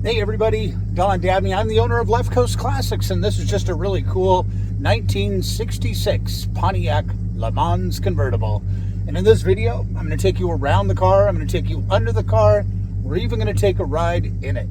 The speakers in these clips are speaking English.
Hey everybody, Don Dabney. I'm the owner of Left Coast Classics, and this is just a really cool 1966 Pontiac Lemans Convertible. And in this video, I'm going to take you around the car, I'm going to take you under the car, we're even going to take a ride in it.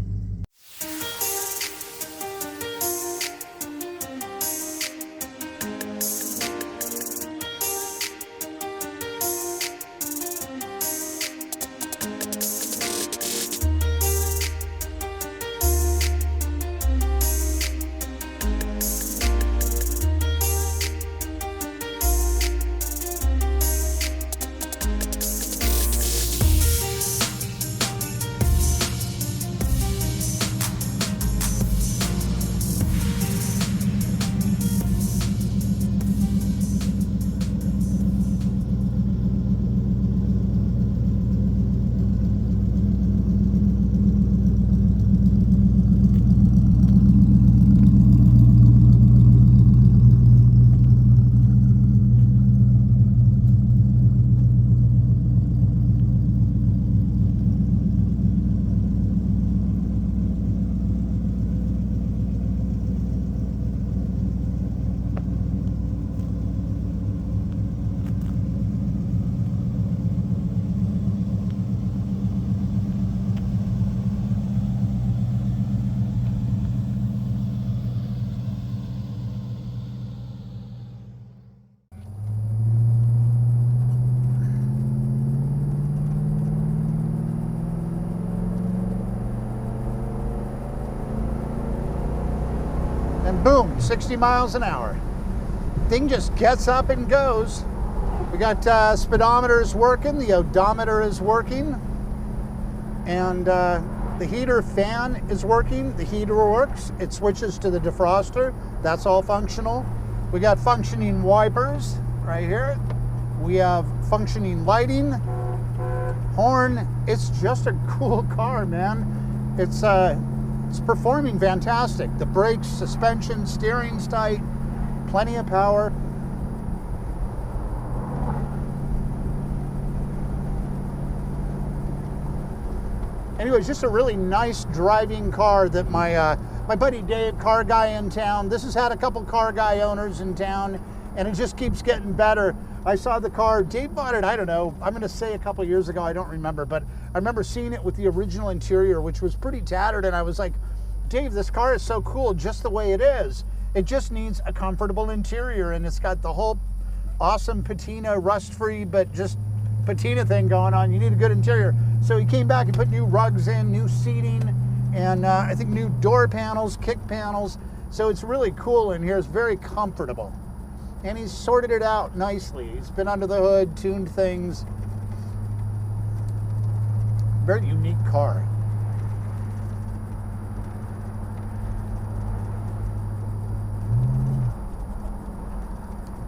And boom, 60 miles an hour. Thing just gets up and goes. We got speedometers working, the odometer is working, and the heater fan is working. The heater works. It switches to the defroster. That's all functional. We got functioning wipers right here. We have functioning lighting, horn. It's just a cool car, man. It's performing fantastic. The brakes, suspension, steering's tight, plenty of power. Anyways, just a really nice driving car that my buddy Dave, car guy in town, this has had a couple car guy owners in town, and it just keeps getting better. I saw the car, Dave bought it, I don't know, I'm going to say a couple years ago, I don't remember, but I remember seeing it with the original interior, which was pretty tattered, and I was like, Dave, this car is so cool just the way it is. It just needs a comfortable interior, and it's got the whole awesome patina, rust-free, but just patina thing going on. You need a good interior. So he came back and put new rugs in, new seating, and I think new door panels, kick panels. So it's really cool in here. It's very comfortable. And he's sorted it out nicely. He's been under the hood, tuned things. Very unique car.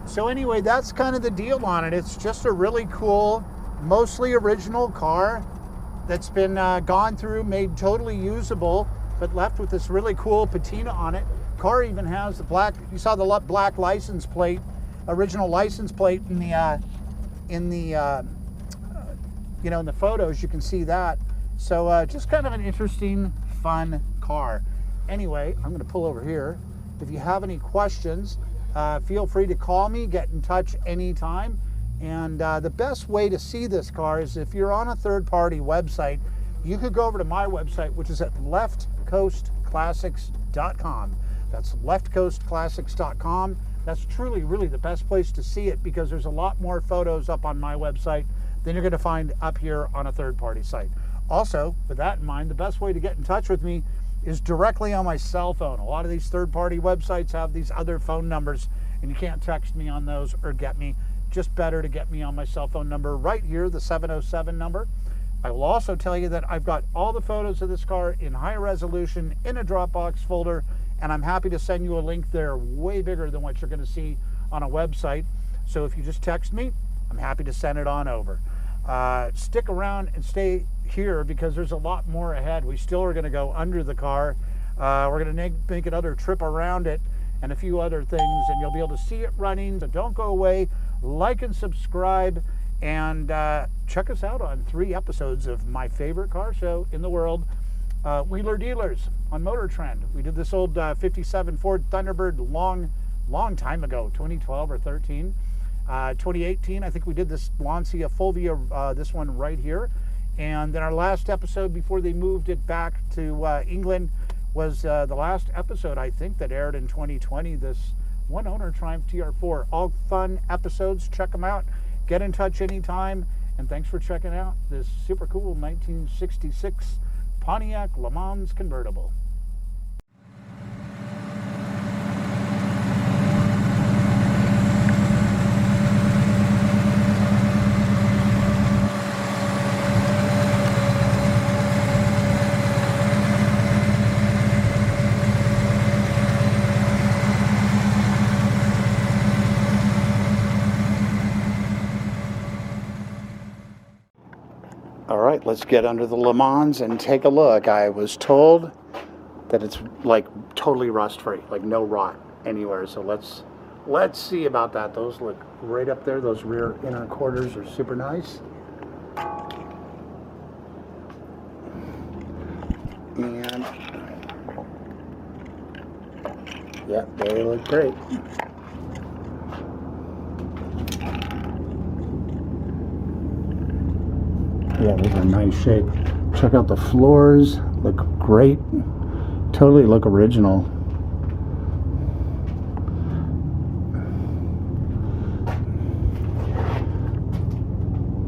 So anyway, that's kind of the deal on it. It's just a really cool, mostly original car that's been gone through, made totally usable, but left with this really cool patina on it. Car even has the black, you saw the black license plate, original license plate in the in the photos. You can see that. So just kind of an interesting, fun car. Anyway, I'm going to pull over here. If you have any questions, feel free to call me, get in touch anytime. And the best way to see this car is if you're on a third-party website, you could go over to my website, which is at leftcoastclassics.com. That's leftcoastclassics.com. That's truly, really the best place to see it, because there's a lot more photos up on my website than you're going to find up here on a third-party site. Also, with that in mind, the best way to get in touch with me is directly on my cell phone. A lot of these third-party websites have these other phone numbers, and you can't text me on those or get me. Just better to get me on my cell phone number right here, the 707 number. I will also tell you that I've got all the photos of this car in high resolution in a Dropbox folder, and I'm happy to send you a link there way bigger than what you're going to see on a website. So if you just text me, I'm happy to send it on over. Stick around and stay here, because there's a lot more ahead. We still are going to go under the car. We're going to make another trip around it and a few other things, and you'll be able to see it running. So don't go away. Like and subscribe, and check us out on 3 episodes of my favorite car show in the world, Wheeler Dealers on Motor Trend. We did this old 57 Ford Thunderbird long time ago, 2012 or 13. 2018, I think we did this Lancia Fulvia, this one right here. And then our last episode before they moved it back to England was the last episode, I think, that aired in 2020, this one owner Triumph TR4. All fun episodes. Check them out. Get in touch anytime. And thanks for checking out this super cool 1966 Pontiac Lemans Convertible. All right, let's get under the Le Mans and take a look. I was told that it's like totally rust free, like no rot anywhere. So let's see about that. Those look right up there. Those rear inner quarters are super nice. And yeah, they look great. Yeah, those are in nice shape. Check out the floors. Look great. Totally look original.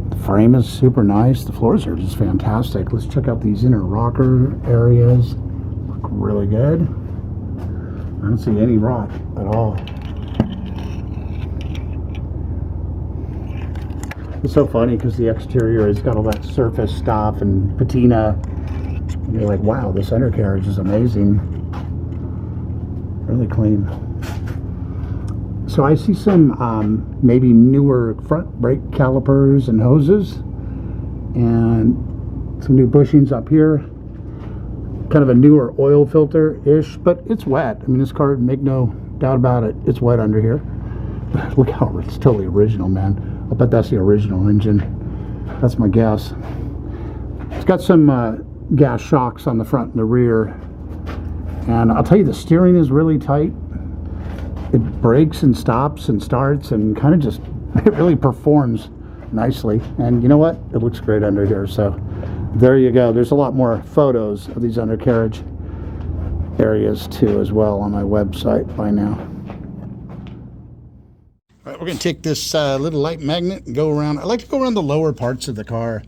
The frame is super nice. The floors are just fantastic. Let's check out these inner rocker areas. Look really good. I don't see any rot at all. It's so funny because the exterior has got all that surface stuff and patina. And you're like, wow, this undercarriage is amazing. Really clean. So I see some maybe newer front brake calipers and hoses. And some new bushings up here. Kind of a newer oil filter-ish, but it's wet. I mean, this car, make no doubt about it, it's wet under here. Look how it's totally original, man. I bet that's the original engine. That's my guess. It's got some gas shocks on the front and the rear. And I'll tell you, the steering is really tight. It brakes and stops and starts and kind of just, it really performs nicely. And you know what? It looks great under here. So there you go. There's a lot more photos of these undercarriage areas too as well on my website by now. All right, we're going to take this little light magnet and go around. I like to go around the lower parts of the car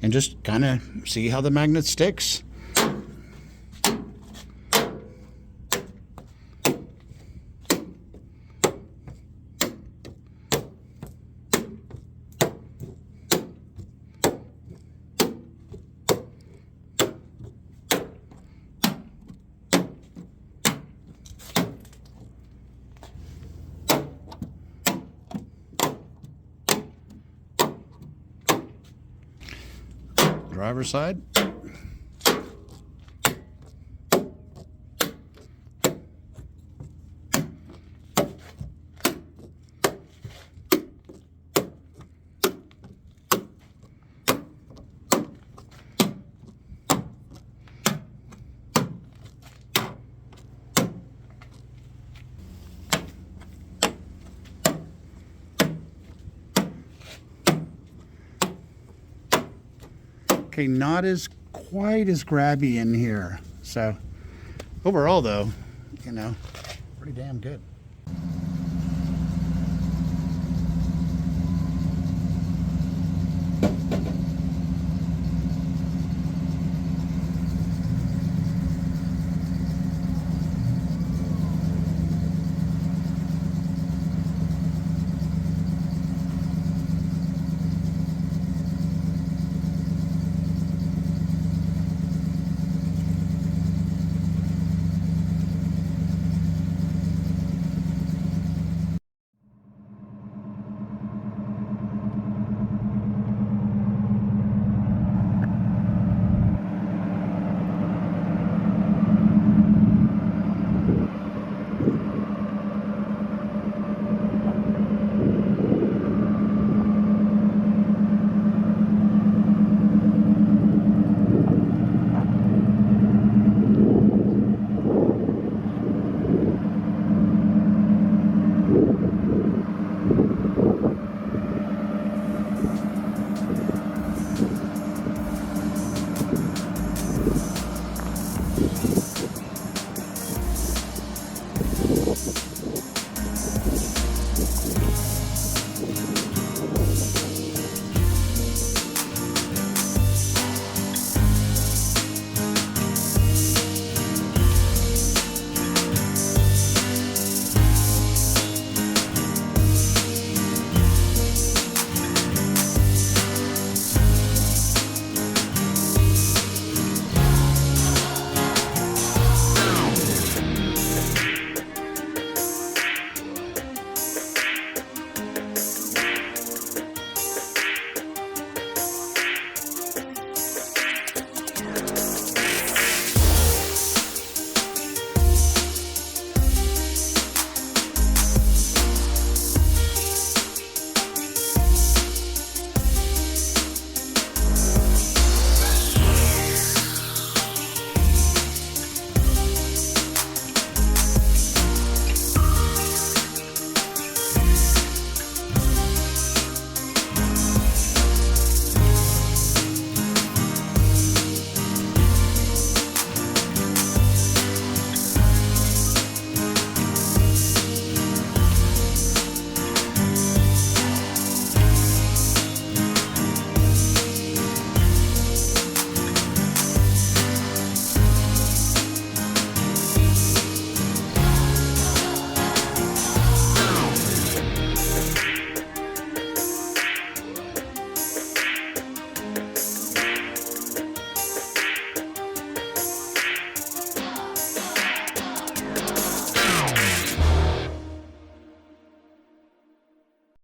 and just kind of see how the magnet sticks. Driver's side. Okay, not as quite as grabby in here. So overall though, you know, pretty damn good.